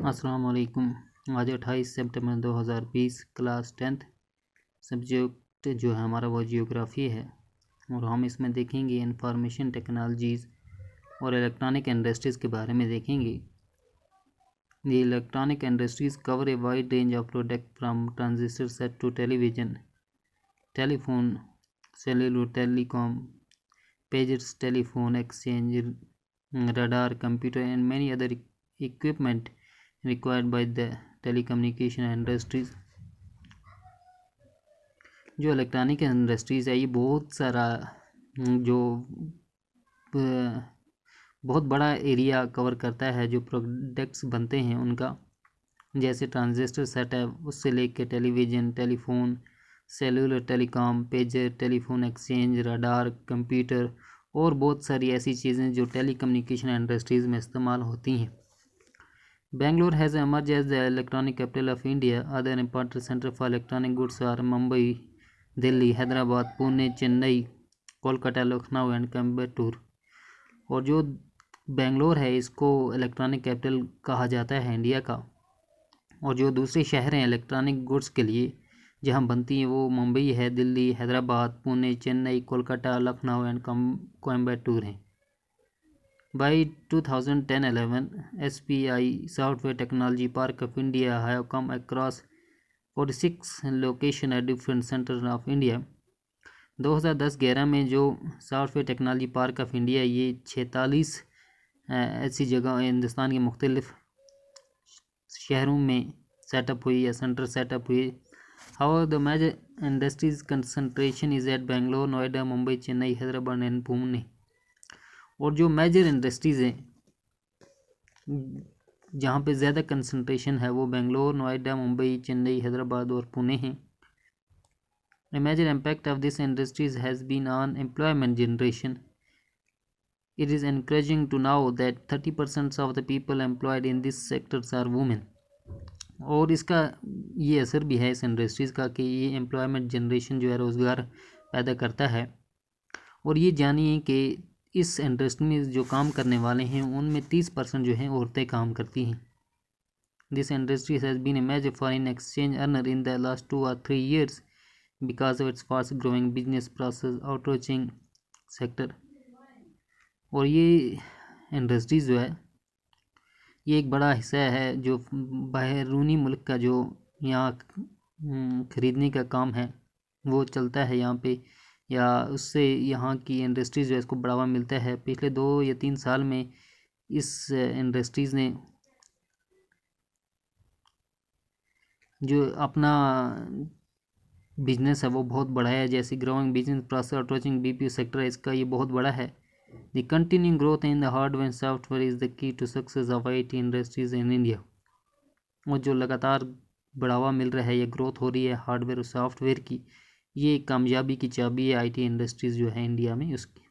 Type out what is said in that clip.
अस्सलाम वालेकुम। आज 28 सितंबर 2020 क्लास 10th सब्जेक्ट जो है हमारा वो जियोग्राफी है और हम इसमें देखेंगे इंफॉर्मेशन टेक्नोलॉजीज़ और इलेक्ट्रॉनिक इंडस्ट्रीज़ के बारे में देखेंगे। The electronic industries cover a wide range of product from transistor set to television, telephone, cellular telecom, pagers, telephone exchange, radar, computer and many other equipment required by the telecommunication industries। जो electronic industries है ये बहुत सारा जो बहुत बड़ा area cover करता है। जो प्रोडक्ट्स बनते हैं उनका, जैसे ट्रांजिस्टर सेट है उससे लेके television, telephone, cellular telecom, pager, telephone exchange, radar, computer और बहुत सारी ऐसी चीज़ें जो टेलीकम्युनिकेशन इंडस्ट्रीज़ में इस्तेमाल होती हैं। Bangalore has emerged as the electronic capital of India. Other important centers for electronic goods are Mumbai, Delhi, Hyderabad, Pune, Chennai, Kolkata, Lucknow and Coimbatore. और जो बेंगलोर है इसको इलेक्ट्रॉनिक कैपिटल कहा जाता है इंडिया का। और जो दूसरे शहर हैं इलेक्ट्रॉनिक गुड्स के लिए जहां बनती हैं वो मुंबई है, दिल्ली, हैदराबाद, पुणे, चेन्नई, कोलकाता, लखनऊ एंड कोयम्बटूर हैं। By 2010-11 SPI software technology park of India have come across 46 location at different centre of India. 2010-11 में जो software technology park of India ये 46 ऐसी जगह हिंदुस्तान के मुख्तलिफ शहरों में सेटअप हुई या सेंटर सेटअप हुई। However, the major industries concentration is at Bangalore, Noida, Mumbai, Chennai, Hyderabad and Pune. और जो मेजर इंडस्ट्रीज़ हैं जहाँ पे ज़्यादा कंसंट्रेशन है वो बेंगलोर, नोएडा, मुंबई, चेन्नई, हैदराबाद और पुणे हैं। A major impact of this industries has been on employment generation. It is encouraging to know that 30% of the people employed in these sectors are women. और इसका ये असर भी है इस इंडस्ट्रीज़ का कि ये एम्प्लॉयमेंट जनरेशन जो है रोज़गार पैदा करता है। और ये जानिए कि इस इंडस्ट्री में जो काम करने वाले हैं उनमें 30% जो हैं औरतें काम करती हैं। This industry has been a major foreign exchange earner in the last 2 or 3 years because of its fast growing business process outsourcing sector. और ये इंडस्ट्रीज़ जो है ये एक बड़ा हिस्सा है जो बैरूनी मुल्क का जो यहाँ ख़रीदने का काम है वो चलता है यहाँ पे, या उससे यहाँ की इंडस्ट्रीज़ जो है इसको बढ़ावा मिलता है। पिछले 2 या 3 साल में इस इंडस्ट्रीज़ ने जो अपना बिजनेस है वो बहुत बढ़ाया है। जैसे growing business process outsourcing BPO sector है, इसका ये बहुत बड़ा है। The continuing growth in the hardware and software is the key to success of IT industries in India। और जो लगातार बढ़ावा मिल रहा है या ग्रोथ हो रही है हार्डवेयर और सॉफ्टवेयर की, ये कामयाबी की चाबी है IT इंडस्ट्रीज़ जो है इंडिया में उसकी।